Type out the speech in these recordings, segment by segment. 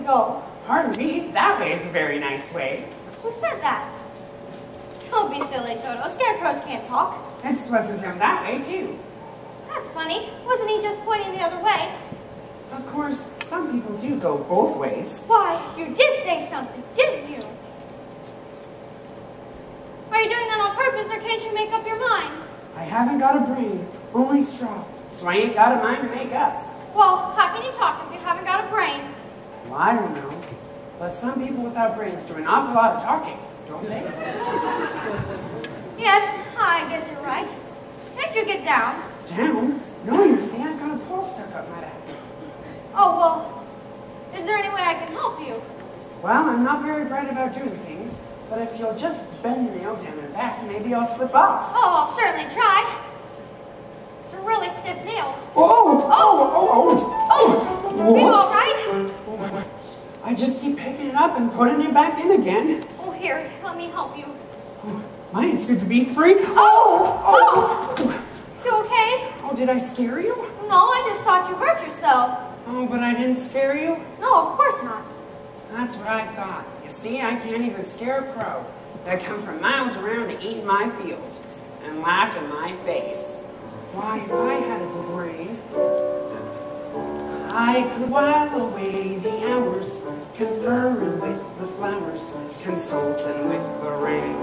go. Pardon me, that way is a very nice way. Who said that? Don't be silly, Toto. Scarecrows can't talk. It's pleasant down that way, too. That's funny. Wasn't he just pointing the other way? Of course, some people do go both ways. Why, you did say something, didn't you? Are you doing that on purpose, or can't you make up your mind? I haven't got a brain, only straw, so I ain't got a mind to make up. Well, how can you talk if you haven't got a brain? Well, I don't know, but some people without brains do an awful lot of talking, don't they? Yes, I guess you're right. Can't you get down? Down? No, you see, I've got a pole stuck up my back. Oh, well, is there any way I can help you? Well, I'm not very bright about doing things, but if you'll just bend the nail down and back, maybe I'll slip off. Oh, I'll certainly try. It's a really stiff nail. Are you all right? Oh, I just keep picking it up and putting it back in again. Oh, here, let me help you. Oh, my, it's good to be free. You okay? Oh, did I scare you? No, I just thought you hurt yourself. Oh, but I didn't scare you? No, of course not. That's what I thought. You see, I can't even scare a crow. They come from miles around to eat in my fields and laugh in my face. Why, if I had a brain, I could while away the hours, conferring with the flowers, consulting with the rain.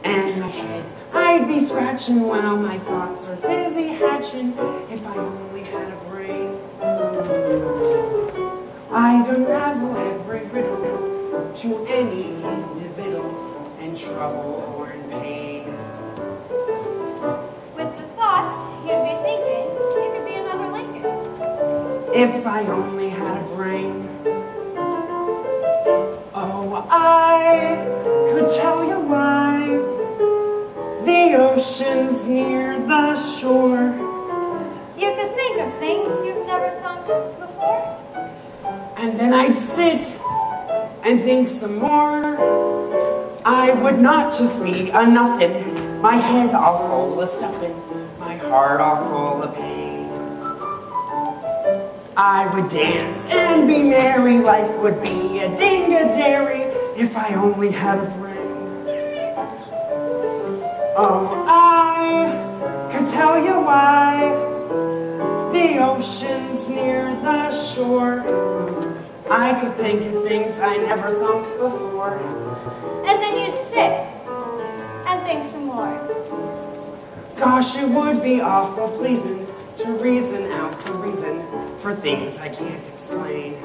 And my head I'd be scratching while my thoughts are busy hatching. If I only had a brain, I'd unravel every riddle to any individual in trouble or in pain. With the thoughts you'd be thinking, you could be another Lincoln. If I only had a brain. Oh, I could tell you why the ocean's near the shore. You could think of things you've never thought of before. And then I'd sit and think some more. I would not just be a nothing, my head all full of stuffing, my heart all full of pain. I would dance and be merry, life would be a ding-a-dairy if I only had a brain. Oh, I could tell you why the ocean's near the shore. I could think of things I never thought before. And then you'd sit and think some more. Gosh, it would be awful pleasing to reason out the reason for things I can't explain.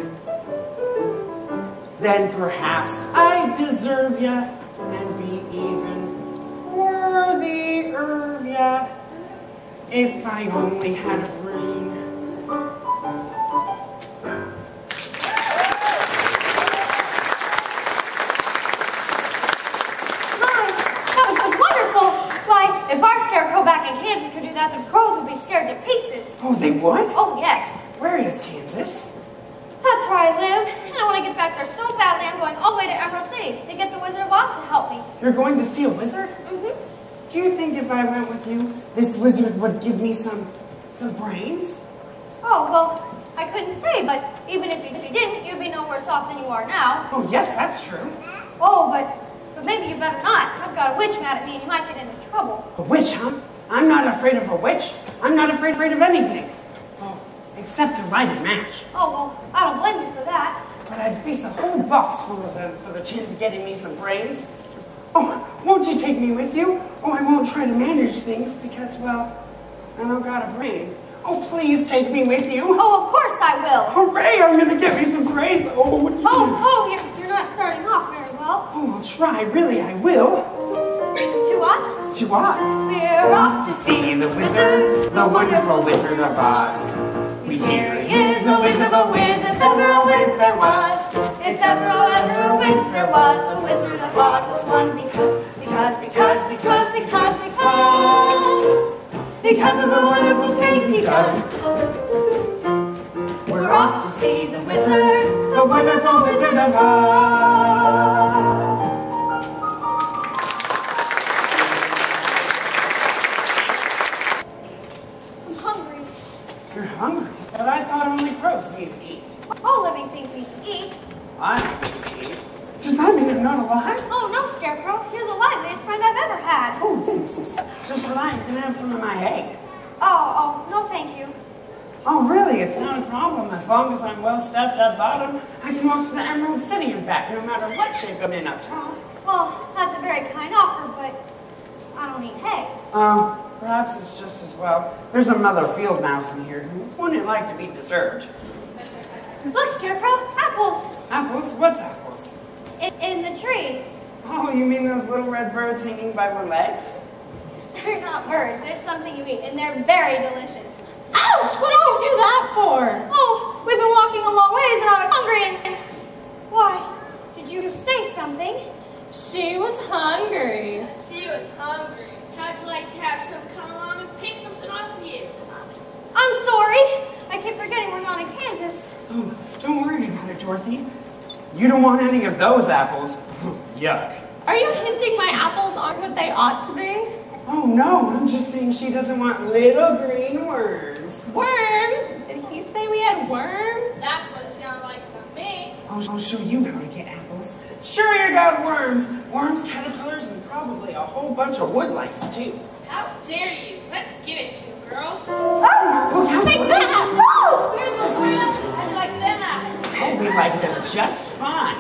Then perhaps I'd deserve ya and be even worthier ya if I only had a brain. If our scarecrow back in Kansas could do that, the crows would be scared to pieces. Oh, they would? Oh, yes. Where is Kansas? That's where I live, and I want to get back there so badly I'm going all the way to Emerald City to get the Wizard of Oz to help me. You're going to see a wizard? Mm-hmm. Do you think if I went with you, this wizard would give me some brains? Oh, well, I couldn't say, but even if you didn't, you'd be no worse off than you are now. Oh, yes, that's true. Oh, but maybe you better not. I've got a witch mad at me and you might get into trouble. A witch, huh? I'm not afraid of a witch. I'm not afraid of anything. Oh, except a lighted match. Oh, well, I don't blame you for that. But I'd face a whole box full of them for the chance of getting me some brains. Oh, won't you take me with you? Oh, I won't try to manage things because, well, I don't got a brain. Oh, please take me with you. Oh, of course I will. Hooray, I'm going to get me some brains. You're not starting off very well. Oh, I'll try. Really, I will. To Oz? To Oz. We're off to See the wizard, the wonderful Wizard of Oz. We hear he is a whiz of a whiz, if ever a whiz there was. If ever a whiz there was, the Wizard of Oz is one because of the wonderful things he does. We're off to see the wizard, the wonderful Wizard of Oz. I'm hungry. You're hungry? But I thought only crows need to eat. All living things need to eat. I need to eat. Does that mean I'm not alive? Oh, no, Scarecrow. You're the liveliest friend I've ever had. Oh, thanks. Just relax. You can have some of my hay. Oh, no, thank you. Oh, really? It's not a problem. As long as I'm well stuffed at bottom, I can walk to the Emerald City and back, no matter what shape I'm in up top. Well, that's a very kind offer, but I don't eat hay. Perhaps it's just as well. There's a mother field mouse in here who wouldn't like to be disturbed. Look, Scarecrow, apples. Apples? What's apples? In the trees. Oh, you mean those little red birds hanging by one leg? They're not birds. They're something you eat, and they're very delicious. Ouch! What did you do that for? Oh, we've been walking a long ways, and I was hungry, and... Why? Did you say something? She was hungry. She was hungry. How'd you like to have some come along and pick something off of you? I'm sorry. I keep forgetting we're not in Kansas. Oh, don't worry about it, Dorothy. You don't want any of those apples. Yuck. Are you hinting my apples aren't what they ought to be? Oh, no, I'm just saying she doesn't want little green worms. Worms? Did he say we had worms? That's what it sounded like to me. I'll show you how to get apples. Sure, you got worms. Worms, caterpillars, and probably a whole bunch of wood lice, too. How dare you? Let's give it to him, girls. Oh, look how Take that! Oh, here's one for you. I'd like them apples. Oh, we like them just fine.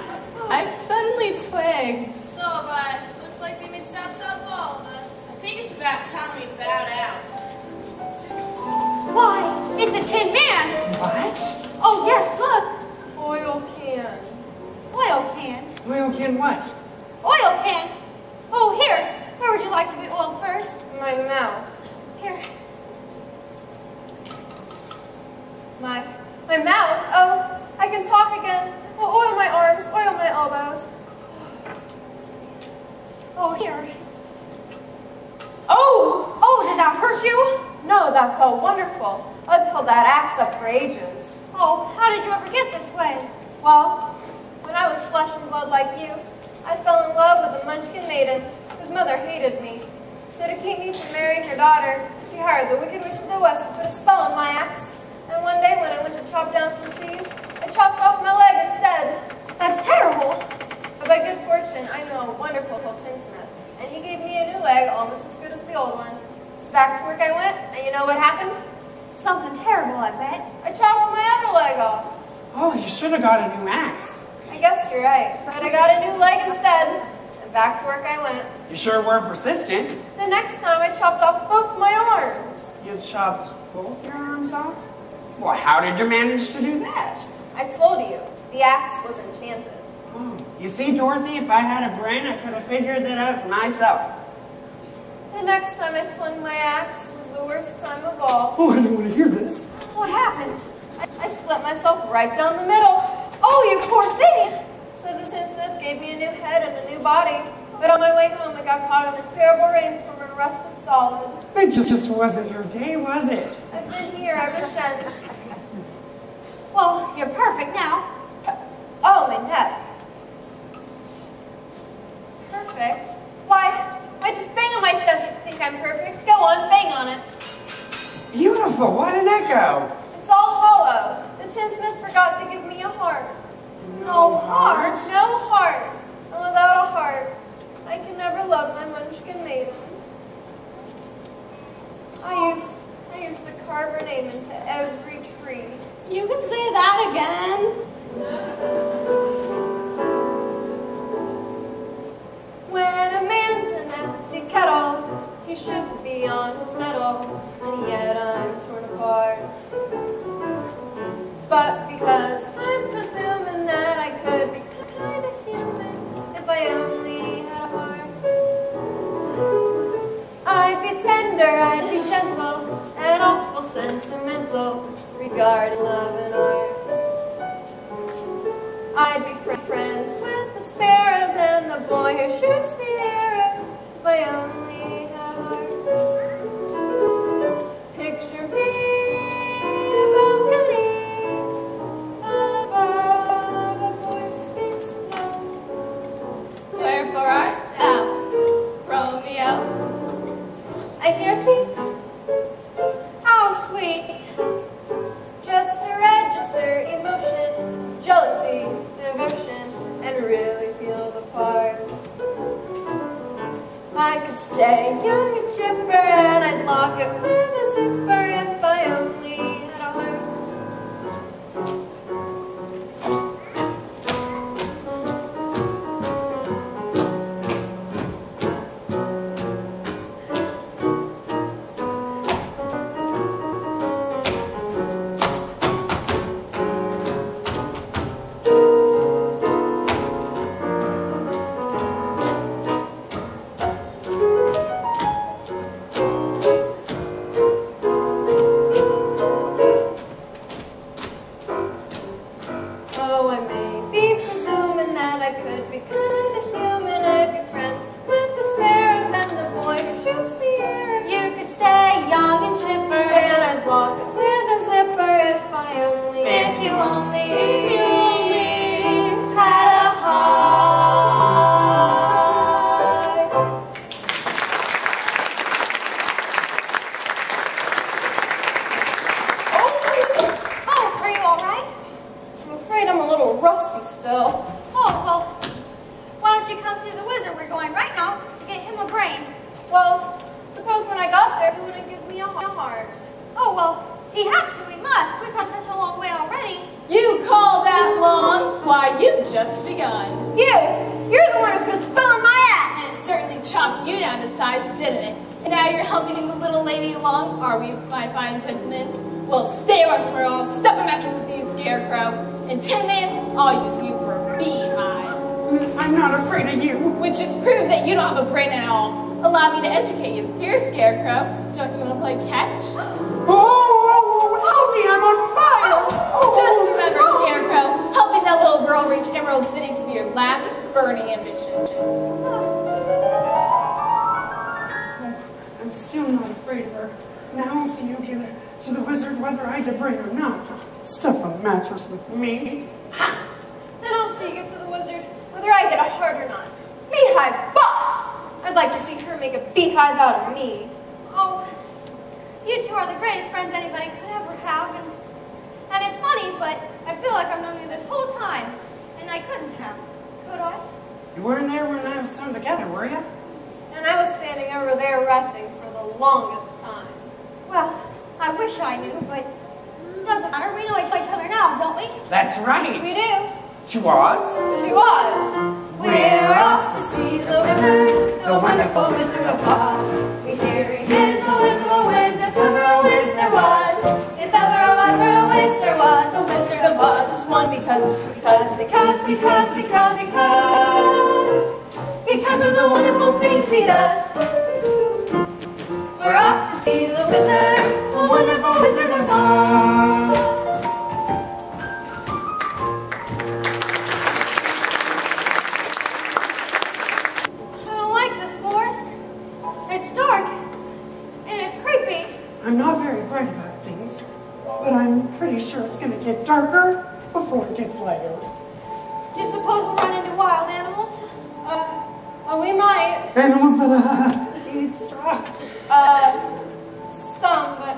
I've suddenly twigged. So have I. Looks like they made stops out of all of us. I think it's about time we bowed out. Why, it's a Tin Man. What? Oh, yes, look. Oil can. Oil can. Oil can what? Oil can. Oh, here. Where would you like to be oiled first? My mouth. Here. My mouth? Oh, I can talk again. Well, oil my arms, oil my elbows. Oh, here. Oh! Oh, did that hurt you? No, that felt wonderful. I've held that axe up for ages. Oh, how did you ever get this way? Well, when I was flesh and blood like you, I fell in love with a Munchkin maiden whose mother hated me. So to keep me from marrying her daughter, she hired the Wicked Witch of the West to put a spell on my axe. And one day when I went to chop down some trees, I chopped off my leg instead. That's terrible. But by good fortune, I know a wonderful tinsmith, and he gave me a new leg almost as good as the old one. So back to work I went, and you know what happened? Something terrible, I bet. I chopped my other leg off. Oh, you should have got a new axe. I guess you're right, but I got a new leg instead, and back to work I went. You sure were persistent. The next time I chopped off both my arms. You chopped both your arms off? Well, how did you manage to do that? I told you, the axe was enchanted. Oh, you see, Dorothy, if I had a brain, I could have figured that out for myself. The next time I swung my axe was the worst time of all. Oh, I don't want to hear this. What happened? I split myself right down the middle. Oh, you poor thing. So the tinsmith gave me a new head and a new body. But on my way home, I got caught in a terrible rainstorm and rusted solid. It just wasn't your day, was it? I've been here ever since. Well, you're perfect now. Oh, my neck. Perfect? Why, I just bang on my chest if you think I'm perfect. Go on, bang on it. Beautiful. What an echo. It's all hollow. The tinsmith forgot to give me a heart. No heart. No heart. And without a heart, I can never love my Munchkin maiden. I used to carve her name into every tree. You can say that again. When a man's an empty kettle, he should be on his mettle, and yet I'm torn apart. But because I'm presuming that I could be kind of human if I only had a heart, I'd be tender, I'd be gentle, and awful sentimental regarding love and art. I'd be friends with the sparrows and the boy who shoots the arrows if I only had a heart. Picture me in a balcony above a voice speaks low. Wherefore art thou, Romeo? I hear peace, How sweet. just to register emotion lock it with a zipper if I only had a heart. Oh, I may be presuming that I could be kind of human. I'd be friends with the sparrows and the boy who shoots the air. You could stay young and chipper. And I'd lock it with a zipper if I only If you only had a heart. Oh, are you all right? I'm afraid I'm a little rusty still. Oh, well, why don't you come see the wizard? We're going right now to get him a brain. Well, suppose when I got there, he wouldn't give me a heart. Oh, well, he has to. We must. We've come such a long way already. You call that long? Why, you've just begun. You're the one who could have stolen my ass. And it certainly chopped you down to size, didn't it? And now you're helping the little lady along, are we, my fine gentlemen? Well, stay away from her. I'll stuff a mattress with you, Scarecrow. In 10 minutes, I'll use you for a beehive. I'm not afraid of you. Which just proves that you don't have a brain at all. Allow me to educate you. Here, Scarecrow. Don't you want to play catch? Oh, I'm on fire. Just remember, Scarecrow, helping that little girl reach Emerald City can be your last burning ambition. I'm still not afraid of her. Now I'll see you get to the wizard whether I can bring or not. Stuff a mattress with me. Then I'll see you get to the wizard, whether I get a heart or not. Beehive, bah! I'd like to see her make a beehive out of me. Oh, you two are the greatest friends anybody could ever have. And it's funny, but I feel like I've known you this whole time. And I couldn't have. Could I? You weren't there when I was sewn together, were you? And I was standing over there resting for the longest time. Well, I wish I knew, but it doesn't matter. We know each other now, don't we? That's right. We do. She was. She was. We're off to see the wizard, the wonderful Wizard of Oz. We hear he is a whiz of a whiz, if ever a whiz there was. If ever a whiz there was, the Wizard of Oz is one because of the wonderful things he does. We're off to see the wizard, the wonderful Wizard of Oz. I don't like this forest. It's dark. And it's creepy. I'm not very bright about things, but I'm pretty sure it's going to get darker before it gets lighter. Do you suppose we'll run into wild animals? We might. Animals that eat straw. Some, but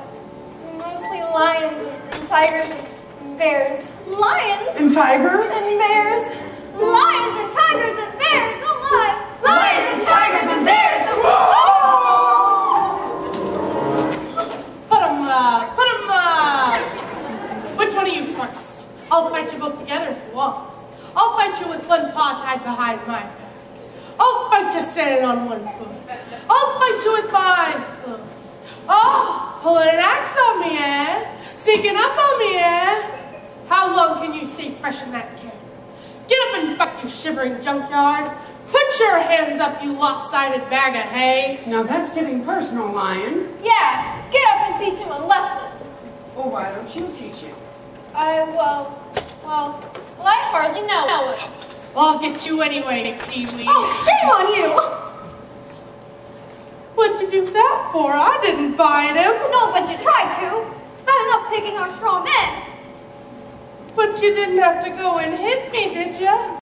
mostly lions and tigers and bears. Lions And tigers? And bears. Lions and tigers and bears, oh my! Lions and tigers and bears. Put 'em up! Put 'em up! Which one of you first? I'll fight you both together if you want. I'll fight you with one paw tied behind my back. I'll fight you standing on one foot. I'll fight you with my eyes closed. Oh, pulling an axe on me, eh? Sneaking up on me, eh? How long can you stay fresh in that can? Get up and fuck, you shivering junkyard. Put your hands up, you lopsided bag of hay. Now that's getting personal, Lion. Yeah, get up and teach him a lesson. Well, why don't you teach him? Well, I hardly know it. I'll get you anyway, Pee-wee. Oh, shame on you! What'd you do that for? I didn't bite him. No, but you tried to. It's bad enough picking on straw men. But you didn't have to go and hit me, did you?